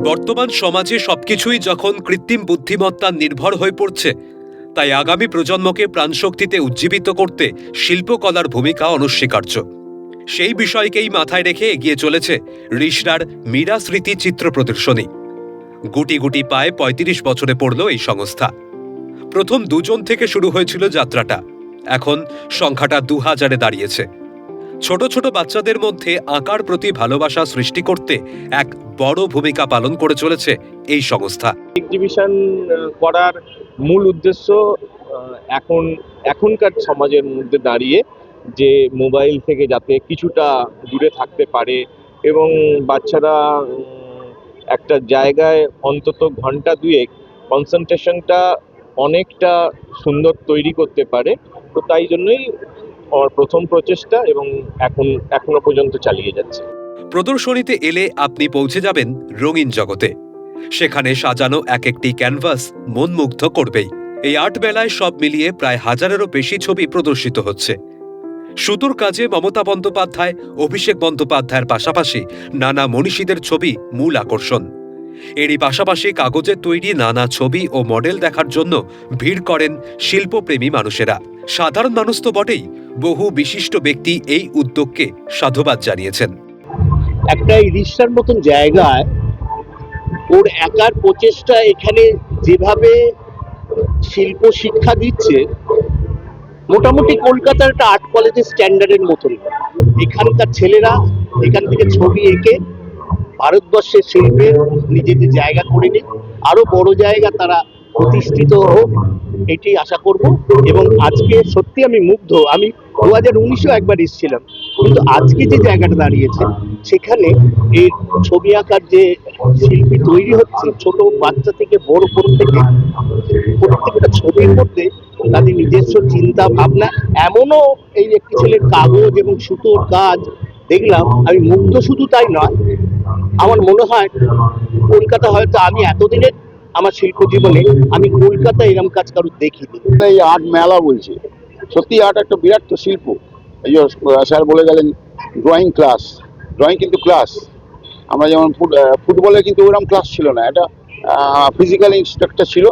বর্তমান সমাজে সবকিছুই যখন কৃত্রিম বুদ্ধিমত্তা নির্ভর হয়ে পড়ছে, তাই আগামী প্রজন্মকে প্রাণশক্তিতে উজ্জীবিত করতে শিল্পকলার ভূমিকা অনস্বীকার্য। সেই বিষয়কেই মাথায় রেখে এগিয়ে চলেছে রিষড়ার মীরা স্মৃতি চিত্র প্রদর্শনী। গুটি গুটি পায়ে ৩৫ বছরে পড়ল এই সংস্থা। প্রথম ২ জন থেকে শুরু হয়েছিল যাত্রাটা, এখন সংখ্যাটা ২০০০-এ দাঁড়িয়েছে। ছোট ছোট বাচ্চাদের মধ্যে আঁকার প্রতি ভালোবাসা সৃষ্টি করতে এক বড় ভূমিকা পালন করে চলেছে এই সংস্থা। এক্সিবিশন করার মূল উদ্দেশ্য এখনকার সমাজের মধ্যে দাঁড়িয়ে যে মোবাইল থেকে যাতে কিছুটা দূরে থাকতে পারে এবং বাচ্চারা একটা জায়গায় অন্তত ঘন্টা দুয়েক কনসেন্ট্রেশনটা অনেকটা সুন্দর তৈরি করতে পারে। তো তাই জন্যই আমার প্রথম প্রচেষ্টা এবং এখনো পর্যন্ত চালিয়ে যাচ্ছে। প্রদর্শনীতে এলে আপনি পৌঁছে যাবেন রঙিন জগতে। সেখানে সাজানো এক একটি ক্যানভাস মন মুগ্ধ করবেই। এই আর্ট মেলায় সব মিলিয়ে প্রায় ১০০০-এরও বেশি ছবি প্রদর্শিত হচ্ছে। সুতোর কাজে মমতা বন্দ্যোপাধ্যায়, অভিষেক বন্দ্যোপাধ্যায়ের পাশাপাশি নানা মনীষীদের ছবি মূল আকর্ষণ। এরই পাশাপাশি কাগজের তৈরি নানা ছবি ও মডেল দেখার জন্য ভিড় করেন শিল্পপ্রেমী মানুষেরা। সাধারণ মানুষ তো বটেই, বহু বিশিষ্ট ব্যক্তি এই উদ্যোগকে সাধুবাদ জানিয়েছেন। একটা রিক্সার মতন জায়গায় ওর একার প্রচেষ্টা এখানে যেভাবে শিল্প শিক্ষা দিচ্ছে, মোটামুটি কলকাতার একটা আর্ট কলেজের স্ট্যান্ডার্ডের মতন। এখানকার ছেলেরা এখান থেকে ছবি এঁকে ভারতবর্ষের শিল্পে নিজেদের জায়গা করে নিক, আরো বড় জায়গা তারা প্রতিষ্ঠিত হোক, এটি আশা করব। এবং আজকে সত্যি আমি মুগ্ধ। আমি 2019-এও একবার এসেছিলাম, কিন্তু আজকে যে জায়গাটা দাঁড়িয়েছে সেখানে এই ছবি আঁকার যে শিল্পী তৈরি হচ্ছে, ছোট বাচ্চা থেকে বড় প্রত্যেকটা ছবির মধ্যে তাদের নিজস্ব চিন্তা ভাবনা। এমনও এই একটি ছেলের কাগজ এবং সুতোর কাজ দেখলাম, আমি মুগ্ধ। শুধু তাই নয়, আমার মনে হয় কলকাতা হয়তো আমি এতদিনের আমার শিল্প জীবনে আমি কলকাতায় এরকম কাজ কারো দেখিনি। এই আর্ট মেলা বলছে, সত্যি আর্ট একটা বিরাট শিল্প। এই যে স্যার বলে গেলেন ড্রয়িং ক্লাস, ড্রয়িং কিন্তু ক্লাস। আমরা যেমন ফুটবলে কিন্তু ওরকম ক্লাস ছিল না, এটা ফিজিক্যাল ইনস্ট্রাক্টর ছিল।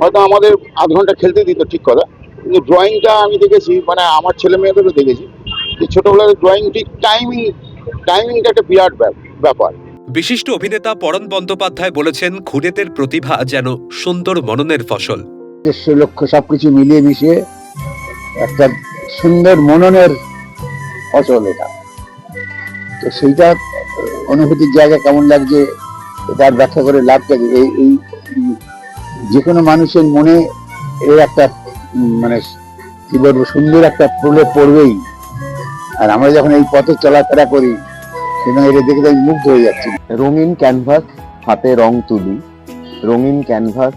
হয়তো আমাদের আধ ঘন্টা খেলতে দিত, ঠিক কথা, কিন্তু ড্রয়িংটা আমি দেখেছি, মানে আমার ছেলে মেয়েদেরও দেখেছি যে ছোটবেলায় ড্রয়িং ঠিক টাইমিংটা একটা বিরাট ব্যাপার। বিশিষ্ট অভিনেতা পরণ বন্দ্যোপাধ্যায় বলেছেন, খুদেদের প্রতিভা যেন সুন্দর মননের ফসল। উদ্দেশ্য লক্ষ্য সবকিছু মিলিয়ে মিশিয়ে একটা সুন্দর মননের ফসল এটা। তো সেইটা অনুভূতির জায়গা কেমন লাগছে তার ব্যাখ্যা করে লাভটা এই যে কোনো মানুষের মনে এর একটা মানে কি বলবো সুন্দর একটা প্রলেপ পড়বেই। আর আমরা যখন এই পথে চলাফেরা করি সেখানে এটা দেখে আমি মুগ্ধ হয়ে যাচ্ছি। রঙিন ক্যানভাস হাতে রং তুলি, রঙিন ক্যানভাস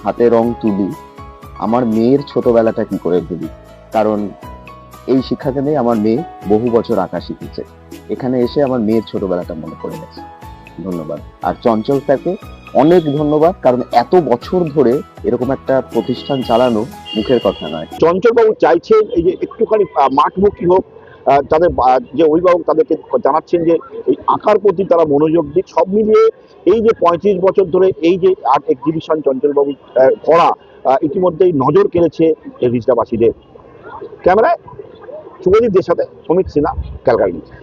হাতে রং তুলি, আমার মেয়ের ছোটবেলাটা কি করে ভুলি। কারণ এই শিক্ষাকেন্দ্রে আমার মেয়ে বহু বছর আঁকা শিখেছে, এখানে এসে আমার মেয়ের ছোটবেলাটা মনে পড়ে গেছে। ধন্যবাদ। আর চঞ্চল স্যারকে অনেক ধন্যবাদ, কারণ এত বছর ধরে এরকম একটা প্রতিষ্ঠান চালানো মুখের কথা নয়। চঞ্চলবাবু চাইছেন এই যে একটুখানি মাঠমুখী হোক তাদের যে অভিভাবক, তাদেরকে জানাচ্ছেন যে এই আঁকার প্রতি তারা মনোযোগ দিক। সব মিলিয়ে এই যে 35 বছর ধরে এই যে আর্ট এক্সিবিশন চঞ্চলবাবু করা ইতিমধ্যেই নজর কেড়েছে এই রিষড়াবাসীদের। ক্যামেরায় শুভজিৎদের সাথে সমীর সিনহা, ক্যালকাটা।